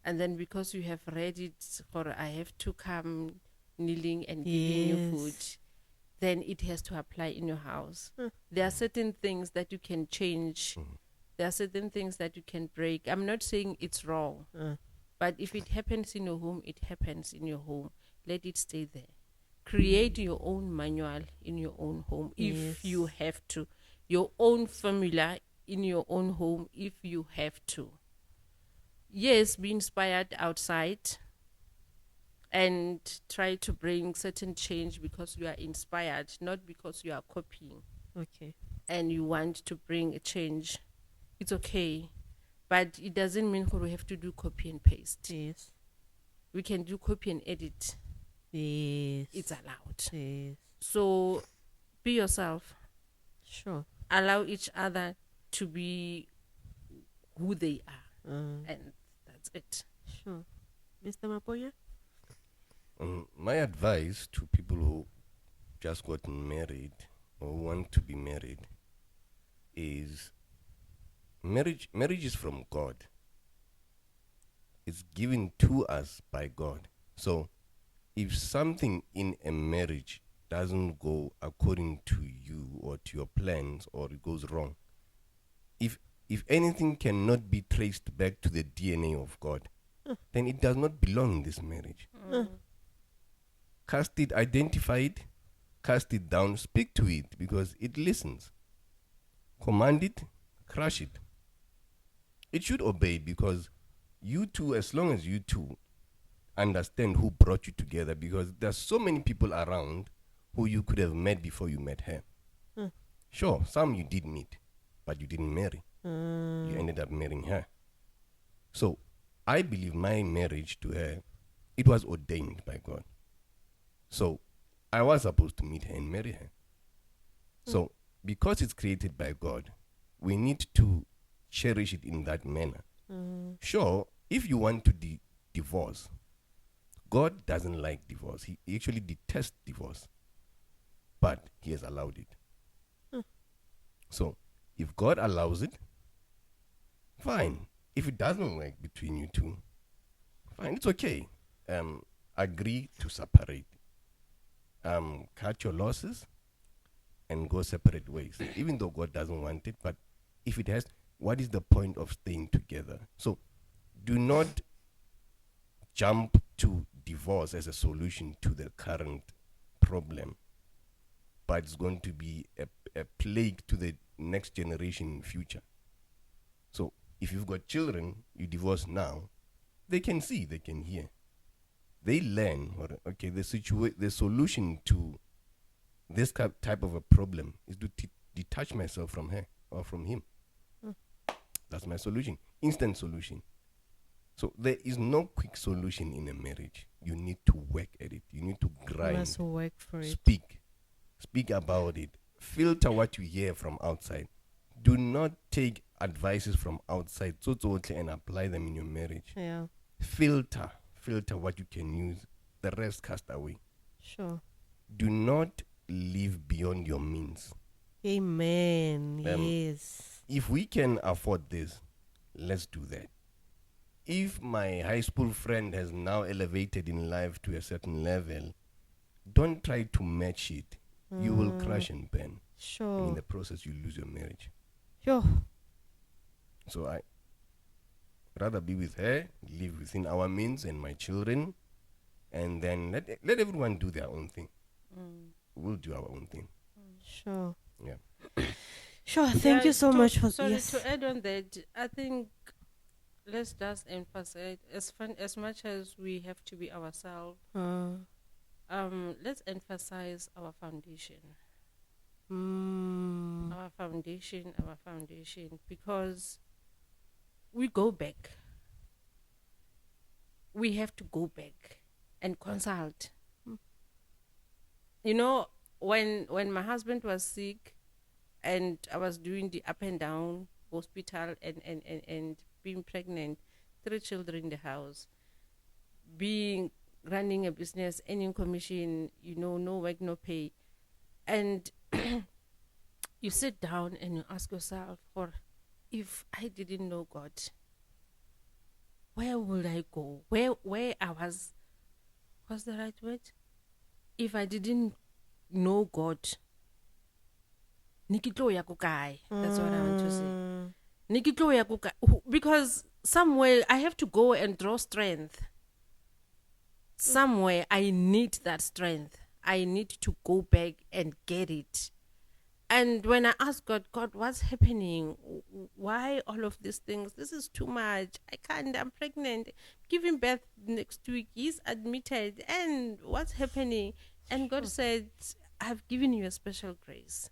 and then because you have read it, or I have to come kneeling and giving you food, then it has to apply in your house. There are certain things that you can change. There are certain things that you can break. I'm not saying it's wrong, but if it happens in your home, it happens in your home. Let it stay there. Create your own manual in your own home if you have to. Your own formula in your own home if you have to. Yes, be inspired outside and try to bring certain change because you are inspired, not because you are copying. Okay. And you want to bring a change. It's okay. But it doesn't mean we have to do copy and paste. Yes. We can do copy and edit. Yes. It's allowed. Yes. So be yourself. Sure. Allow each other to be who they are. And that's it. Sure. Mr. Maponya? My advice to people who just got married or want to be married is marriage is from God. It's given to us by God. So if something in a marriage doesn't go according to you or to your plans, or it goes wrong, if anything cannot be traced back to the DNA of God, then it does not belong in this marriage. Cast it, identify it, cast it down, speak to it because it listens. Command it, crush it. It should obey because you two, as long as you two understand who brought you together, because there's so many people around who you could have met before you met her. Sure, some you did meet, but you didn't marry. You ended up marrying her. So I believe my marriage to her, it was ordained by God. So I was supposed to meet her and marry her. So because it's created by God, we need to cherish it in that manner. Sure, if you want to divorce, God doesn't like divorce. He actually detests divorce. But he has allowed it. So if God allows it, fine. If it doesn't work between you two, fine, it's okay. Agree to separate. Cut your losses and go separate ways. Even though God doesn't want it, but if it has, what is the point of staying together? So do not jump to divorce as a solution to the current problem, but it's going to be a plague to the next generation in future. So if you've got children, you divorce now, they can see, they can hear. They learn, okay, the solution to this type of a problem is to detach myself from her or from him. That's my solution. Instant solution. So there is no quick solution in a marriage. You need to work at it. You need to grind. You must work for it. Speak about it. Filter what you hear from outside. Do not take advices from outside and apply them in your marriage. Yeah. Filter what you can use. The rest cast away. Sure. Do not live beyond your means. Amen. Yes. If we can afford this, let's do that. If my high school friend has now elevated in life to a certain level, don't try to match it. You will crash and burn. Sure. And in the process, you lose your marriage. Sure. So I rather be with her, live within our means and my children, and then let everyone do their own thing. We'll do our own thing. Sure. Yeah. Sure. Thank you so much for Sorry, yes. to add on that, I think let's just emphasize as much as we have to be ourselves. Let's emphasize our foundation. Our foundation, because we go back. We have to go back and consult. You know, when my husband was sick and I was doing the up and down hospital and being pregnant, 3 children in the house, running a business, earning commission, no work, no pay. And you sit down and you ask yourself, or if I didn't know God, where would I go? Where I was, what's the right word? If I didn't know God, nikitlo ya kukai. That's what I want to say. Nikitlo ya kukai. Because somewhere I have to go and draw strength. Somewhere I need that strength. I need to go back and get it. And when I ask God, what's happening? Why all of these things? This is too much. I can't. I'm pregnant. Giving birth next week. He's admitted. And what's happening? And God said, I've given you a special grace.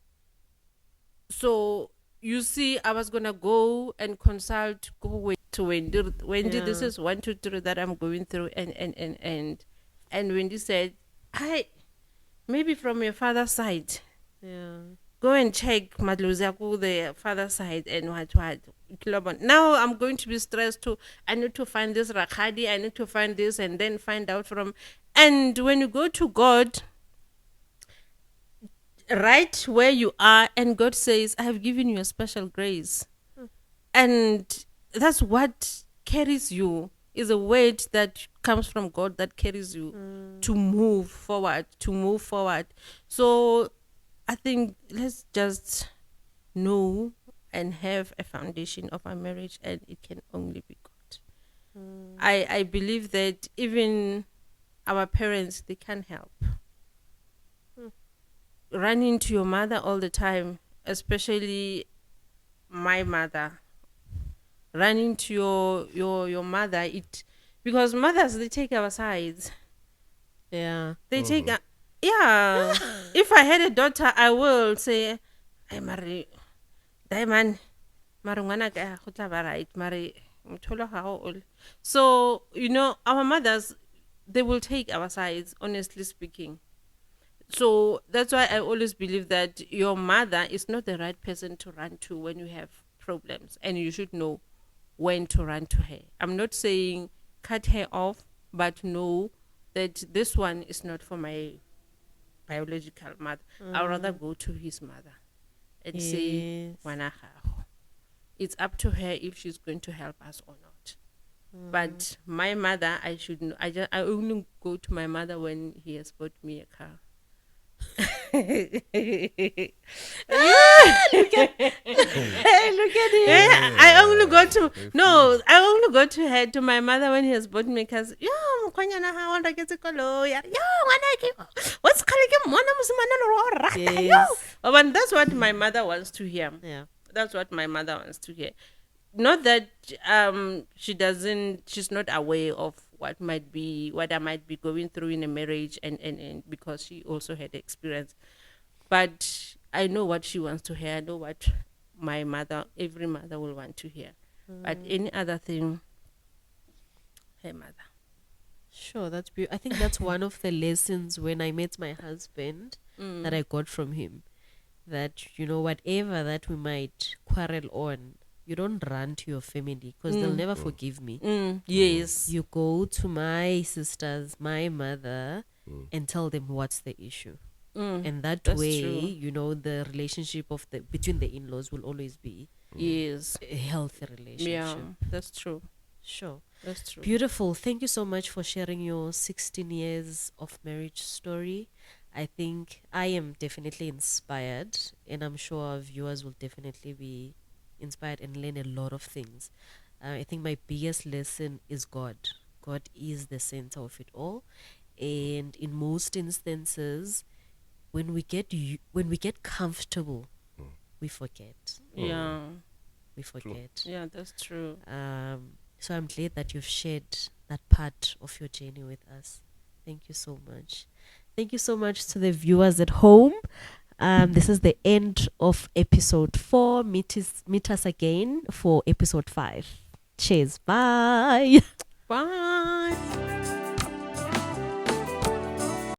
So, you see, I was going to go and consult, go to Wendy, this is 1, 2, 3 that I'm going through. And Wendy said, maybe from your father's side. Yeah. Go and check Madluzaku, the father side, and what. Now I'm going to be stressed too. I need to find this Rakhadi, I need to find this, and then find out from. And when you go to God, right where you are, and God says, I have given you a special grace. And that's what carries you, is a word that comes from God that carries you to move forward. So I think let's just know and have a foundation of our marriage, and it can only be God. I believe that even our parents, they can help. Running to your mother all the time, especially my mother. Running to your mother, Because mothers, they take our sides. Yeah. They take, yeah. If I had a daughter, I will say, "Hey, Mari, Diamond, Mari, ngwana ka go tla ba right, Mari, motho wa gago o le." So, our mothers, they will take our sides, honestly speaking. So that's why I always believe that your mother is not the right person to run to when you have problems, and you should know when to run to her. I'm not saying cut her off, but know that this one is not for my biological mother. I'd rather go to his mother and say, Yes. "Ngwana gago." It's up to her if she's going to help us or not. But my mother, I should know. I only go to my mother when he has bought me a car. Hey, look at him. Yeah, I only go to her, to my mother, when he has bought me cars. Yo, mkhwanyana ha wanda ke sekolo ya. Yo, ngwana ke. What's calling him? Mwana musimana no rata. Yo. Yes. But that's what my mother wants to hear. Yeah. That's what my mother wants to hear. Not that she's not aware of what I might be going through in a marriage, and because she also had experience. But I know what she wants to hear. I know what every mother will want to hear. But any other thing, her mother. Sure, that's I think that's one of the lessons when I met my husband that I got from him. That, whatever that we might quarrel on, you don't run to your family because they'll never forgive me. Yes. You go to my sisters, my mother, and tell them what's the issue. And that That's way, true. the relationship between the in-laws will always be Yes. a healthy relationship. Yeah, that's true. Sure. That's true. Beautiful. Thank you so much for sharing your 16 years of marriage story. I think I am definitely inspired, and I'm sure our viewers will definitely be inspired and learn a lot of things. I think my biggest lesson is God. God is the center of it all, and in most instances, when we get comfortable, we forget. Yeah. We forget. Yeah, that's true. So I'm glad that you've shared that part of your journey with us. Thank you so much. Thank you so much to the viewers at home. This is the end of episode 4. Meet us again for episode 5. Cheers. Bye. Bye.